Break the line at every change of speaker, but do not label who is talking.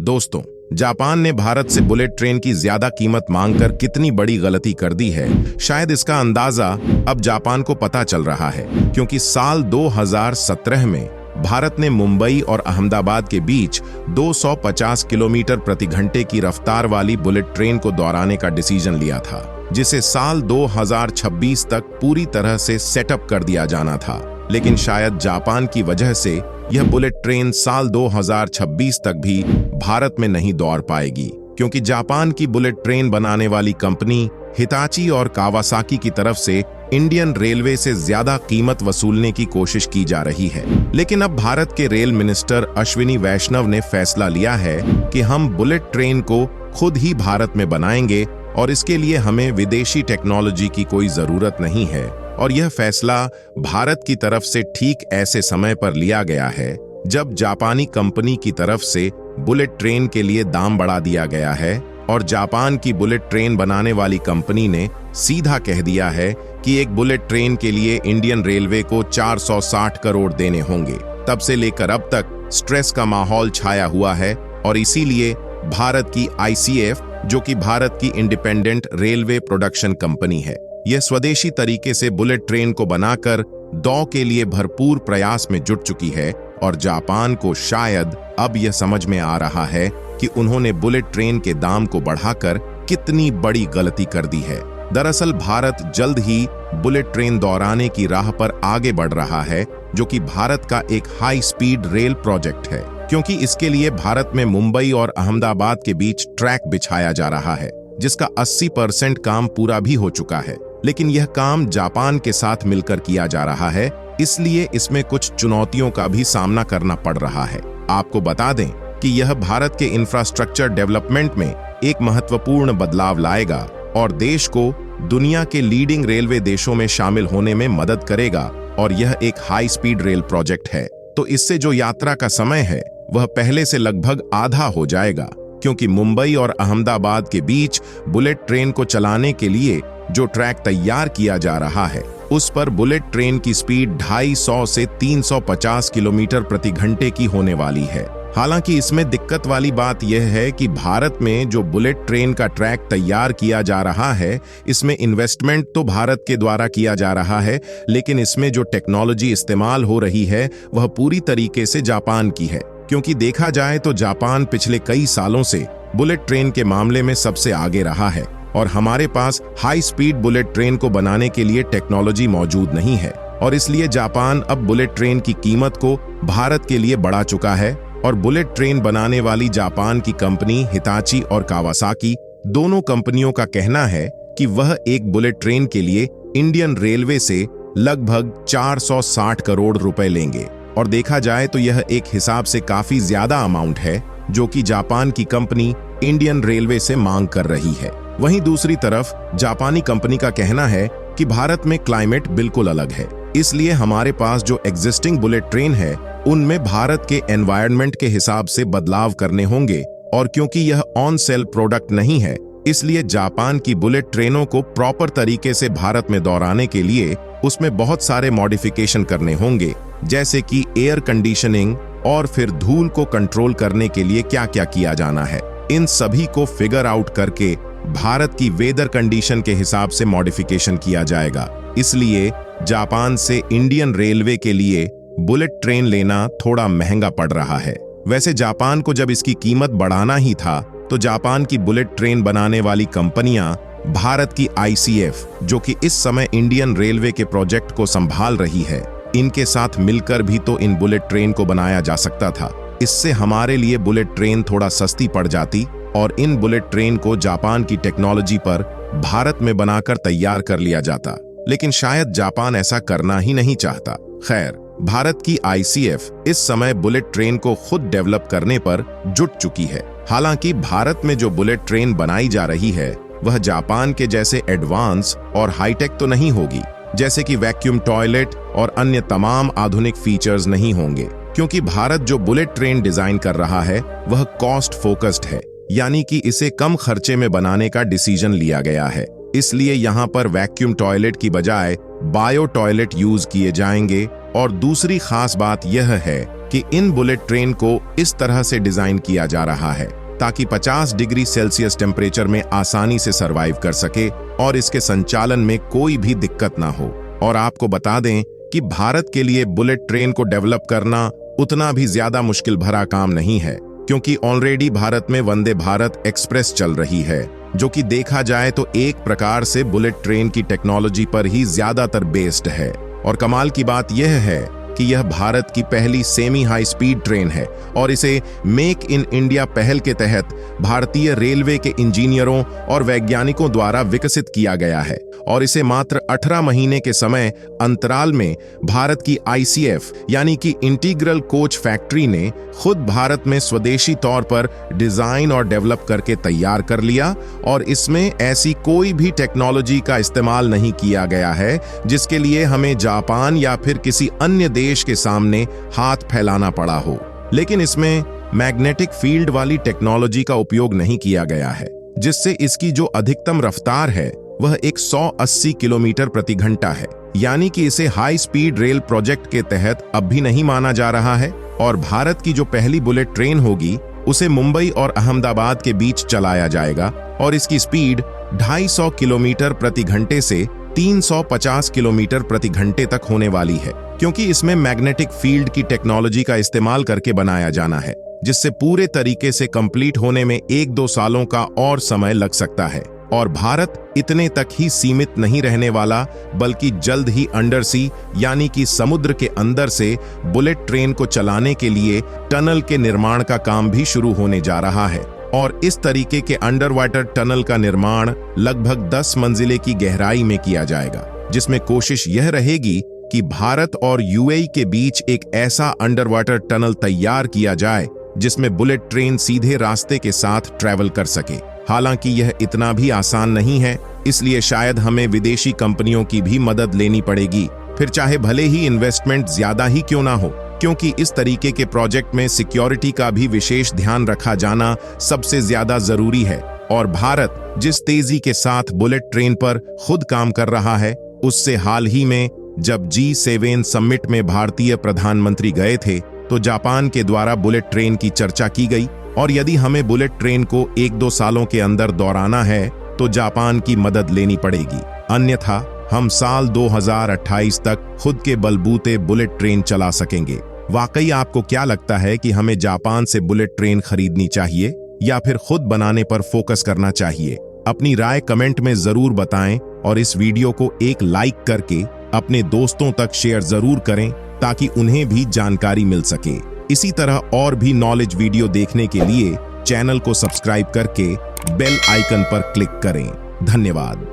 दोस्तों, जापान ने भारत से बुलेट ट्रेन की ज्यादा कीमत मांगकर कितनी बड़ी गलती कर दी है, शायद इसका अंदाजा अब जापान को पता चल रहा है, क्योंकि साल 2017 में भारत ने मुंबई और अहमदाबाद के बीच 250 किलोमीटर प्रति घंटे की रफ्तार वाली बुलेट ट्रेन को दोहराने का डिसीजन लिया था, जिसे साल 2026 तक पूरी तरह से सेटअप कर दिया जाना था। लेकिन शायद जापान की वजह से यह बुलेट ट्रेन साल 2026 तक भी भारत में नहीं दौड़ पाएगी, क्योंकि जापान की बुलेट ट्रेन बनाने वाली कंपनी हिताची और कावासाकी की तरफ से इंडियन रेलवे से ज्यादा कीमत वसूलने की कोशिश की जा रही है। लेकिन अब भारत के रेल मिनिस्टर अश्विनी वैष्णव ने फैसला लिया है कि हम बुलेट ट्रेन को खुद ही भारत में बनाएंगे और इसके लिए हमें विदेशी टेक्नोलॉजी की कोई जरूरत नहीं है। और यह फैसला भारत की तरफ से ठीक ऐसे समय पर लिया गया है जब जापानी कंपनी की तरफ से बुलेट ट्रेन के लिए दाम बढ़ा दिया गया है और जापान की बुलेट ट्रेन बनाने वाली कंपनी ने सीधा कह दिया है कि एक बुलेट ट्रेन के लिए इंडियन रेलवे को 460 करोड़ देने होंगे। तब से लेकर अब तक स्ट्रेस का माहौल छाया हुआ है और इसीलिए भारत की ICF, जो कि भारत की इंडिपेंडेंट रेलवे प्रोडक्शन कंपनी है, यह स्वदेशी तरीके से बुलेट ट्रेन को बनाकर दौड़ के लिए भरपूर प्रयास में जुट चुकी है। और जापान को शायद अब यह समझ में आ रहा है कि उन्होंने बुलेट ट्रेन के दाम को बढ़ाकर कितनी बड़ी गलती कर दी है। दरअसल भारत जल्द ही बुलेट ट्रेन दोहराने की राह पर आगे बढ़ रहा है, जो कि भारत का एक हाई स्पीड रेल प्रोजेक्ट है, क्योंकि इसके लिए भारत में मुंबई और अहमदाबाद के बीच ट्रैक बिछाया जा रहा है, जिसका 80% काम पूरा भी हो चुका है। लेकिन यह काम जापान के साथ मिलकर किया जा रहा है, इसलिए इसमें कुछ चुनौतियों का भी सामना करना पड़ रहा है। आपको बता दें कि यह भारत के इंफ्रास्ट्रक्चर डेवलपमेंट में एक महत्वपूर्ण बदलाव लाएगा और देश को दुनिया के लीडिंग रेलवे देशों में शामिल होने में मदद करेगा। और यह एक हाई स्पीड रेल प्रोजेक्ट है, तो इससे जो यात्रा का समय है वह पहले से लगभग आधा हो जाएगा, क्योंकि मुंबई और अहमदाबाद के बीच बुलेट ट्रेन को चलाने के लिए जो ट्रैक तैयार किया जा रहा है, उस पर बुलेट ट्रेन की स्पीड 250 से 350 किलोमीटर प्रति घंटे की होने वाली है। हालांकि इसमें दिक्कत वाली बात यह है कि भारत में जो बुलेट ट्रेन का ट्रैक तैयार किया जा रहा है, इसमें इन्वेस्टमेंट तो भारत के द्वारा किया जा रहा है, लेकिन इसमें जो टेक्नोलॉजी इस्तेमाल हो रही है वह पूरी तरीके से जापान की है। क्योंकि देखा जाए तो जापान पिछले कई सालों से बुलेट ट्रेन के मामले में सबसे आगे रहा है और हमारे पास हाई स्पीड बुलेट ट्रेन को बनाने के लिए टेक्नोलॉजी मौजूद नहीं है। और इसलिए जापान अब बुलेट ट्रेन की कीमत को भारत के लिए बढ़ा चुका है और बुलेट ट्रेन बनाने वाली जापान की कंपनी हिताची और कावासाकी, दोनों कंपनियों का कहना है कि वह एक बुलेट ट्रेन के लिए इंडियन रेलवे से लगभग 460 करोड़ रुपए लेंगे। और देखा जाए तो यह एक हिसाब से काफी ज्यादा अमाउंट है जो कि जापान की कंपनी इंडियन रेलवे से मांग कर रही है। वहीं दूसरी तरफ जापानी कंपनी का कहना है कि भारत में क्लाइमेट बिल्कुल अलग है, इसलिए हमारे पास जो एग्जिस्टिंग बुलेट ट्रेन है उनमें भारत के एनवायरनमेंट के हिसाब से बदलाव करने होंगे। और क्योंकि यह ऑन सेल प्रोडक्ट नहीं है, इसलिए जापान की बुलेट ट्रेनों को प्रॉपर तरीके से भारत में दोहराने के लिए उसमें बहुत सारे मॉडिफिकेशन करने होंगे, जैसे कि एयर कंडीशनिंग और फिर धूल को कंट्रोल करने के लिए क्या क्या किया जाना है। इन सभी को फिगर आउट करके भारत की वेदर कंडीशन के हिसाब से मॉडिफिकेशन किया जाएगा। इसलिए जापान से इंडियन रेलवे के लिए बुलेट ट्रेन लेना थोड़ा महंगा पड़ रहा है। वैसे जापान को जब इसकी कीमत बढ़ाना ही था तो जापान की बुलेट ट्रेन बनाने वाली कंपनियां भारत की ICF, जो कि इस समय इंडियन रेलवे के प्रोजेक्ट को संभाल रही है, इनके साथ मिलकर भी तो इन बुलेट ट्रेन को बनाया जा सकता था। इससे हमारे लिए बुलेट ट्रेन थोड़ा सस्ती पड़ जाती और इन बुलेट ट्रेन को जापान की टेक्नोलॉजी पर भारत में बनाकर तैयार कर लिया जाता। लेकिन शायद जापान ऐसा करना ही नहीं चाहता। खैर, भारत की ICF इस समय बुलेट ट्रेन को खुद डेवलप करने पर जुट चुकी है। हालांकि भारत में जो बुलेट ट्रेन बनाई जा रही है वह जापान के जैसे एडवांस और हाईटेक तो नहीं होगी, जैसे कि वैक्यूम टॉयलेट और अन्य तमाम आधुनिक फीचर्स नहीं होंगे, क्योंकि भारत जो बुलेट ट्रेन डिजाइन कर रहा है वह कॉस्ट फोकस्ड है, यानी कि इसे कम खर्चे में बनाने का डिसीजन लिया गया है। इसलिए यहाँ पर वैक्यूम टॉयलेट की बजाय बायो टॉयलेट यूज किए जाएंगे। और दूसरी खास बात यह है कि इन बुलेट ट्रेन को इस तरह से डिजाइन किया जा रहा है ताकि 50 डिग्री सेल्सियस टेम्परेचर में आसानी से सरवाइव कर सके और इसके संचालन में कोई भी दिक्कत ना हो। और आपको बता दें कि भारत के लिए बुलेट ट्रेन को डेवलप करना उतना भी ज्यादा मुश्किल भरा काम नहीं है, क्योंकि ऑलरेडी भारत में वंदे भारत एक्सप्रेस चल रही है, जो कि देखा जाए तो एक प्रकार से बुलेट ट्रेन की टेक्नोलॉजी पर ही ज्यादातर बेस्ड है। और कमाल की बात यह है कि यह भारत की पहली सेमी हाई स्पीड ट्रेन है और इसे मेक इन इंडिया पहल के तहत भारतीय रेलवे के इंजीनियरों और वैज्ञानिकों द्वारा विकसित किया गया है। और इसे मात्र 18 महीने के समय अंतराल में भारत की ICF यानी कि इंटीग्रल कोच फैक्ट्री ने खुद भारत में स्वदेशी तौर पर डिजाइन और डेवलप करके तैयार कर लिया। और इसमें ऐसी कोई भी टेक्नोलॉजी का इस्तेमाल नहीं किया गया है जिसके लिए हमें जापान या फिर किसी अन्य देश के सामने हाथ फैलाना पड़ा हो। लेकिन इसमें मैग्नेटिक फील्ड वाली टेक्नोलॉजी का उपयोग नहीं किया गया है, जिससे इसकी जो अधिकतम रफ्तार है वह 180 किलोमीटर प्रति घंटा है, यानी कि इसे हाई स्पीड रेल प्रोजेक्ट के तहत अब भी नहीं माना जा रहा है। और भारत की जो पहली बुलेट ट्रेन होगी उसे मुंबई और अहमदाबाद के बीच चलाया जाएगा और इसकी स्पीड 250 किलोमीटर प्रति घंटे से 350 किलोमीटर प्रति घंटे तक होने वाली है, क्योंकि इसमें मैग्नेटिक फील्ड की टेक्नोलॉजी का इस्तेमाल करके बनाया जाना है, जिससे पूरे तरीके से कंप्लीट होने में 1-2 सालों का और समय लग सकता है। और भारत इतने तक ही सीमित नहीं रहने वाला, बल्कि जल्द ही अंडर सी यानी कि समुद्र के अंदर से बुलेट ट्रेन को चलाने के लिए टनल के निर्माण का काम भी शुरू होने जा रहा है। और इस तरीके के अंडर वाटर टनल का निर्माण लगभग 10 मंजिले की गहराई में किया जाएगा, जिसमें कोशिश यह रहेगी कि भारत और UAE के बीच एक ऐसा अंडर वाटर टनल तैयार किया जाए जिसमें बुलेट ट्रेन सीधे रास्ते के साथ ट्रैवल कर सके। हालांकि यह इतना भी आसान नहीं है, इसलिए शायद हमें विदेशी कंपनियों की भी मदद लेनी पड़ेगी, फिर चाहे भले ही इन्वेस्टमेंट ज्यादा ही क्यों ना हो, क्योंकि इस तरीके के प्रोजेक्ट में सिक्योरिटी का भी विशेष ध्यान रखा जाना सबसे ज्यादा जरूरी है। और भारत जिस तेजी के साथ बुलेट ट्रेन पर खुद काम कर रहा है, उससे हाल ही में जब G7 समिट में भारतीय प्रधानमंत्री गए थे तो जापान के द्वारा बुलेट ट्रेन की चर्चा की गई। और यदि हमें बुलेट ट्रेन को 1-2 सालों के अंदर दौड़ाना है तो जापान की मदद लेनी पड़ेगी, अन्यथा हम साल 2028 तक खुद के बलबूते बुलेट ट्रेन चला सकेंगे। वाकई आपको क्या लगता है कि हमें जापान से बुलेट ट्रेन खरीदनी चाहिए या फिर खुद बनाने पर फोकस करना चाहिए? अपनी राय कमेंट में जरूर बताएं और इस वीडियो को एक लाइक करके अपने दोस्तों तक शेयर जरूर करें ताकि उन्हें भी जानकारी मिल सके। इसी तरह और भी नॉलेज वीडियो देखने के लिए चैनल को सब्सक्राइब करके बेल आइकन पर क्लिक करें। धन्यवाद।